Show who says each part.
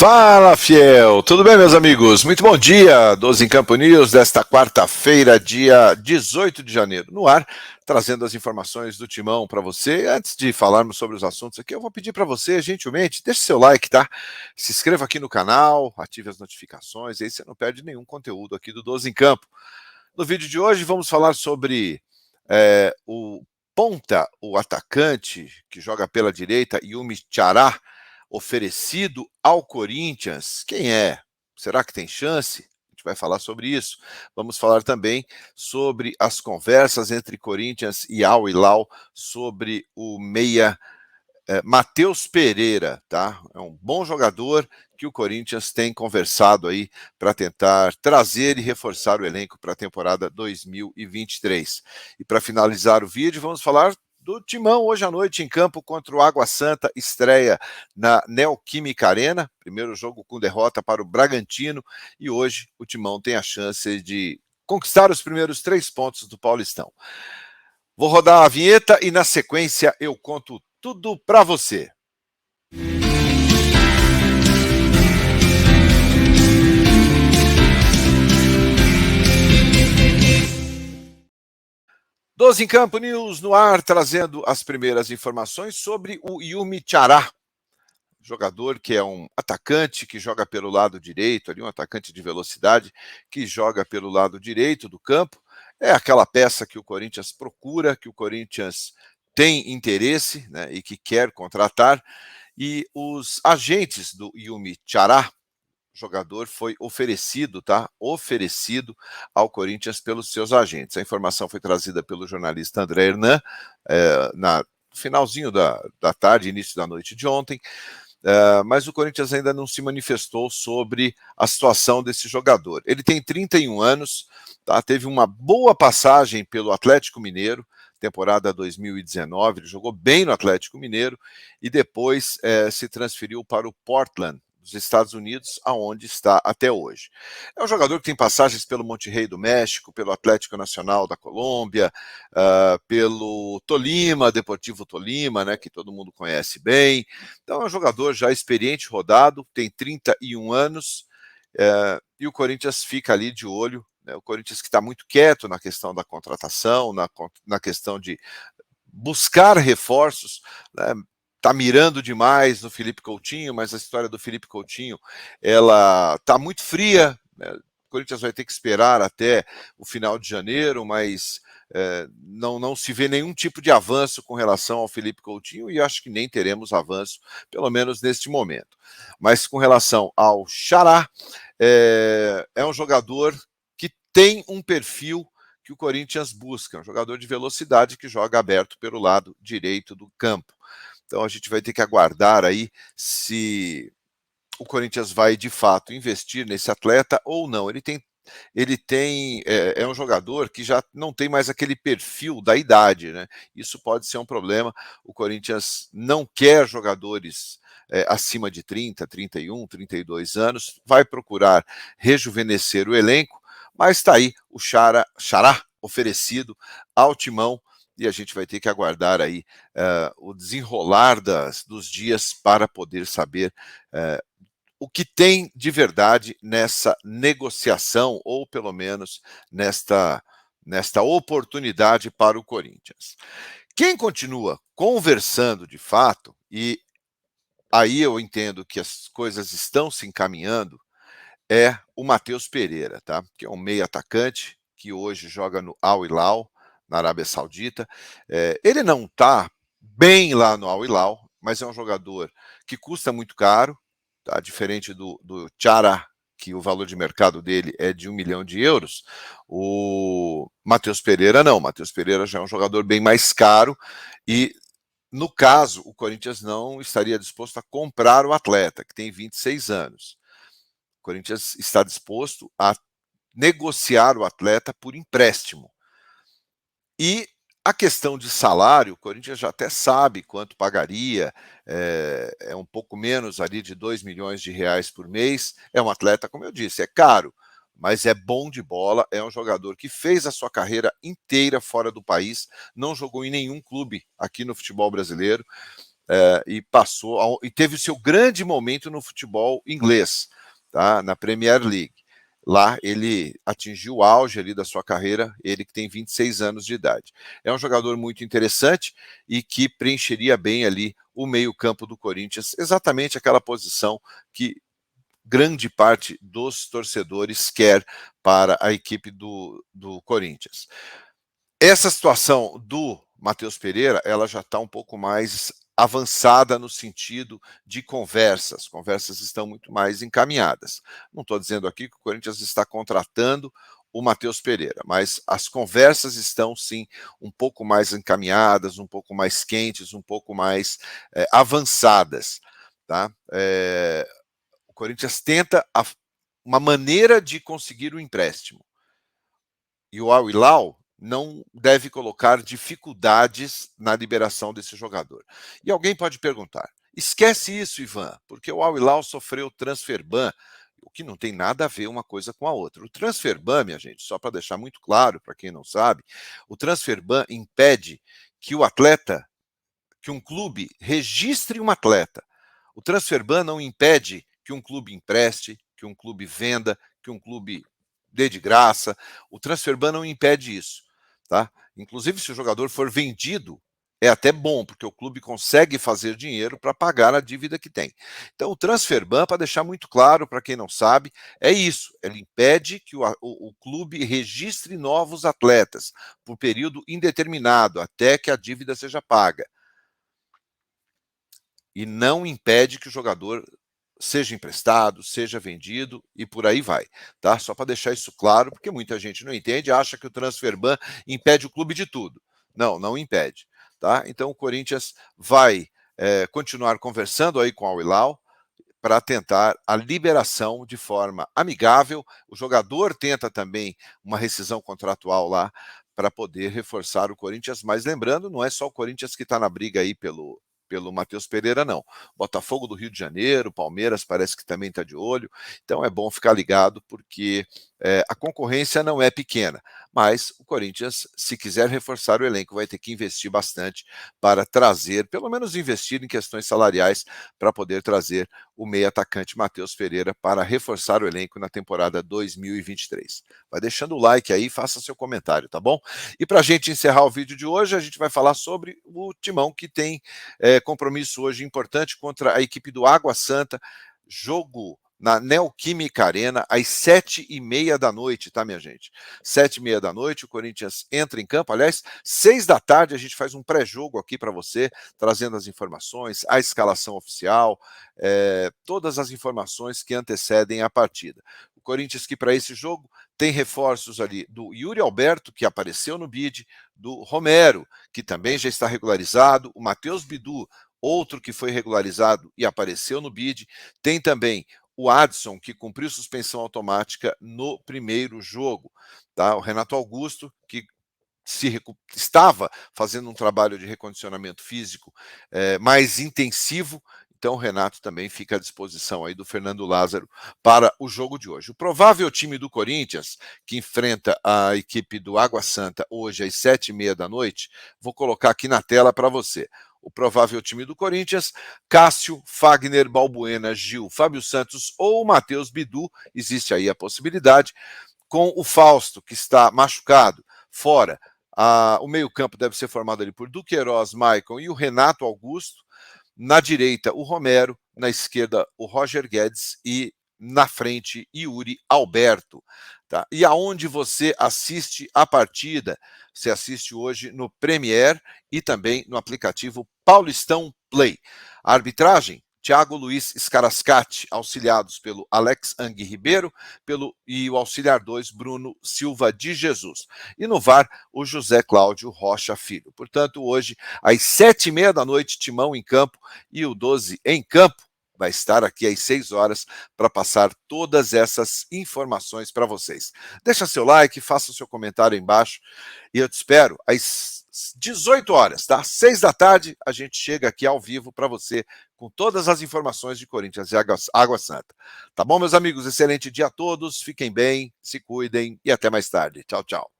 Speaker 1: Fala, fiel! Tudo bem, meus amigos? Muito bom dia! 12 em Campo News desta quarta-feira, dia 18 de janeiro, no ar, trazendo as informações do Timão para você. Antes de falarmos sobre os assuntos aqui, eu vou pedir para você, gentilmente, deixe seu like, tá? Se inscreva aqui no canal, ative as notificações, aí você não perde nenhum conteúdo aqui do 12 em Campo. No vídeo de hoje, vamos falar sobre o ponta, o atacante que joga pela direita, Yumi Tchará, oferecido ao Corinthians. Quem é? Será que tem chance? A gente vai falar sobre isso. Vamos falar também sobre as conversas entre Corinthians e Al Hilal sobre o meia Matheus Pereira, tá? É um bom jogador que o Corinthians tem conversado aí para tentar trazer e reforçar o elenco para a temporada 2023. E para finalizar o vídeo, vamos falar do Timão hoje à noite em campo contra o Água Santa, estreia na Neoquímica Arena, primeiro jogo com derrota para o Bragantino, e hoje o Timão tem a chance de conquistar os primeiros 3 pontos do Paulistão. Vou rodar a vinheta e na sequência eu conto tudo para você. Doze em Campo News no ar, trazendo as primeiras informações sobre o Yumi Tchará, jogador que é um atacante que joga pelo lado direito, ali um atacante de velocidade que joga pelo lado direito do campo. É aquela peça que o Corinthians procura, que o Corinthians tem interesse, né, e que quer contratar. E os agentes do Yumi Tchará, jogador, foi oferecido, tá? Oferecido ao Corinthians pelos seus agentes. A informação foi trazida pelo jornalista André Hernan, na finalzinho da tarde, início da noite de ontem. Mas o Corinthians ainda não se manifestou sobre a situação desse jogador. Ele tem 31 anos, tá? Teve uma boa passagem pelo Atlético Mineiro, temporada 2019, ele jogou bem no Atlético Mineiro e depois se transferiu para o Portland, dos Estados Unidos, aonde está até hoje. É um jogador que tem passagens pelo Monterrey do México, pelo Atlético Nacional da Colômbia, pelo Tolima, Deportivo Tolima, né, que todo mundo conhece bem. Então é um jogador já experiente, rodado, tem 31 anos, e o Corinthians fica ali de olho, né, o Corinthians que está muito quieto na questão da contratação, na questão de buscar reforços, né, está mirando demais no Felipe Coutinho, mas a história do Felipe Coutinho, ela está muito fria, né? O Corinthians vai ter que esperar até o final de janeiro, mas não se vê nenhum tipo de avanço com relação ao Felipe Coutinho e acho que nem teremos avanço, pelo menos neste momento. Mas com relação ao Tchará, é um jogador que tem um perfil que o Corinthians busca, um jogador de velocidade que joga aberto pelo lado direito do campo. Então a gente vai ter que aguardar aí se o Corinthians vai de fato investir nesse atleta ou não. É um jogador que já não tem mais aquele perfil da idade, né? Isso pode ser um problema. O Corinthians não quer jogadores acima de 30, 31, 32 anos, vai procurar rejuvenescer o elenco, mas está aí o Tchará oferecido ao Timão e a gente vai ter que aguardar aí o desenrolar dos dias para poder saber o que tem de verdade nessa negociação, ou pelo menos nesta oportunidade para o Corinthians. Quem continua conversando de fato, e aí eu entendo que as coisas estão se encaminhando, é o Matheus Pereira, tá? Que é um meio atacante que hoje joga no Al Hilal, na Arábia Saudita. Ele não está bem lá no Al Hilal, mas é um jogador que custa muito caro, tá? Diferente do Tchará, que o valor de mercado dele é de 1 milhão de euros. O Matheus Pereira não. O Matheus Pereira já é um jogador bem mais caro e, no caso, o Corinthians não estaria disposto a comprar o atleta, que tem 26 anos. O Corinthians está disposto a negociar o atleta por empréstimo. E a questão de salário, o Corinthians já até sabe quanto pagaria, é um pouco menos ali de 2 milhões de reais por mês. É um atleta, como eu disse, é caro, mas é bom de bola, é um jogador que fez a sua carreira inteira fora do país, não jogou em nenhum clube aqui no futebol brasileiro, e passou e teve o seu grande momento no futebol inglês, tá? Na Premier League. Lá ele atingiu o auge ali da sua carreira, ele que tem 26 anos de idade. É um jogador muito interessante e que preencheria bem ali o meio-campo do Corinthians, exatamente aquela posição que grande parte dos torcedores quer para a equipe do Corinthians. Essa situação do Matheus Pereira, ela já está um pouco mais avançada no sentido de conversas. Conversas estão muito mais encaminhadas. Não estou dizendo aqui que o Corinthians está contratando o Matheus Pereira, mas as conversas estão sim um pouco mais encaminhadas, um pouco mais quentes, um pouco mais avançadas. Tá? O Corinthians tenta uma maneira de conseguir o empréstimo. E o Al-Hilal não deve colocar dificuldades na liberação desse jogador. E alguém pode perguntar, esquece isso, Ivan, porque o Al-Hilal sofreu transfer ban, o que não tem nada a ver uma coisa com a outra. O transfer ban, minha gente, só para deixar muito claro para quem não sabe, o transfer ban impede que o atleta, que um clube registre um atleta. O transfer ban não impede que um clube empreste, que um clube venda, que um clube dê de graça. O transfer ban não impede isso, tá? Inclusive, se o jogador for vendido, é até bom, porque o clube consegue fazer dinheiro para pagar a dívida que tem. Então, o transfer ban, para deixar muito claro para quem não sabe, é isso. Ele impede que o clube registre novos atletas por período indeterminado, até que a dívida seja paga. E não impede que o jogador seja emprestado, seja vendido e por aí vai, tá? Só para deixar isso claro, porque muita gente não entende, acha que o transfer ban impede o clube de tudo. Não, não impede, tá? Então o Corinthians vai continuar conversando aí com o Al-Hilal para tentar a liberação de forma amigável. O jogador tenta também uma rescisão contratual lá para poder reforçar o Corinthians, mas lembrando, não é só o Corinthians que está na briga aí pelo Matheus Pereira, não. Botafogo do Rio de Janeiro, Palmeiras parece que também está de olho, então é bom ficar ligado porque a concorrência não é pequena, mas o Corinthians, se quiser reforçar o elenco, vai ter que investir bastante para trazer, pelo menos investir em questões salariais, para poder trazer o meia atacante Matheus Pereira para reforçar o elenco na temporada 2023. Vai deixando o like aí, faça seu comentário, tá bom? E para a gente encerrar o vídeo de hoje, a gente vai falar sobre o Timão, que tem compromisso hoje importante contra a equipe do Água Santa, jogo na Neoquímica Arena, às 7h30 da noite, tá, minha gente? 7h30 da noite, o Corinthians entra em campo. Aliás, 6 da tarde a gente faz um pré-jogo aqui para você, trazendo as informações, a escalação oficial, todas as informações que antecedem a partida. O Corinthians que para esse jogo tem reforços ali do Yuri Alberto, que apareceu no bid, do Romero, que também já está regularizado, o Matheus Bidu, outro que foi regularizado e apareceu no bid, tem também o Adson, que cumpriu suspensão automática no primeiro jogo, tá? O Renato Augusto, que estava fazendo um trabalho de recondicionamento físico mais intensivo, então o Renato também fica à disposição aí do Fernando Lázaro para o jogo de hoje. O provável time do Corinthians, que enfrenta a equipe do Água Santa hoje às 7h30 da noite, vou colocar aqui na tela para você. O provável time do Corinthians: Cássio, Fagner, Balbuena, Gil, Fábio Santos ou Matheus Bidu, existe aí a possibilidade, com o Fausto, que está machucado, fora. O meio-campo deve ser formado ali por Duqueiroz, Maicon e o Renato Augusto. Na direita, o Romero. Na esquerda, o Roger Guedes. E na frente, Yuri Alberto. Tá? E aonde você assiste a partida? Você assiste hoje no Premiere e também no aplicativo Paulistão Play. A arbitragem: Thiago Luiz Scarascati, auxiliados pelo Alex Ang Ribeiro e o auxiliar 2, Bruno Silva de Jesus. E no VAR, o José Cláudio Rocha Filho. Portanto, hoje, às 7h30 da noite, Timão em campo e o 12 em campo vai estar aqui às 6 horas para passar todas essas informações para vocês. Deixa seu like, faça o seu comentário aí embaixo e eu te espero às 18 horas, tá? 6 da tarde, a gente chega aqui ao vivo para você com todas as informações de Corinthians e Água Santa. Tá bom, meus amigos? Excelente dia a todos, fiquem bem, se cuidem e até mais tarde. Tchau, tchau.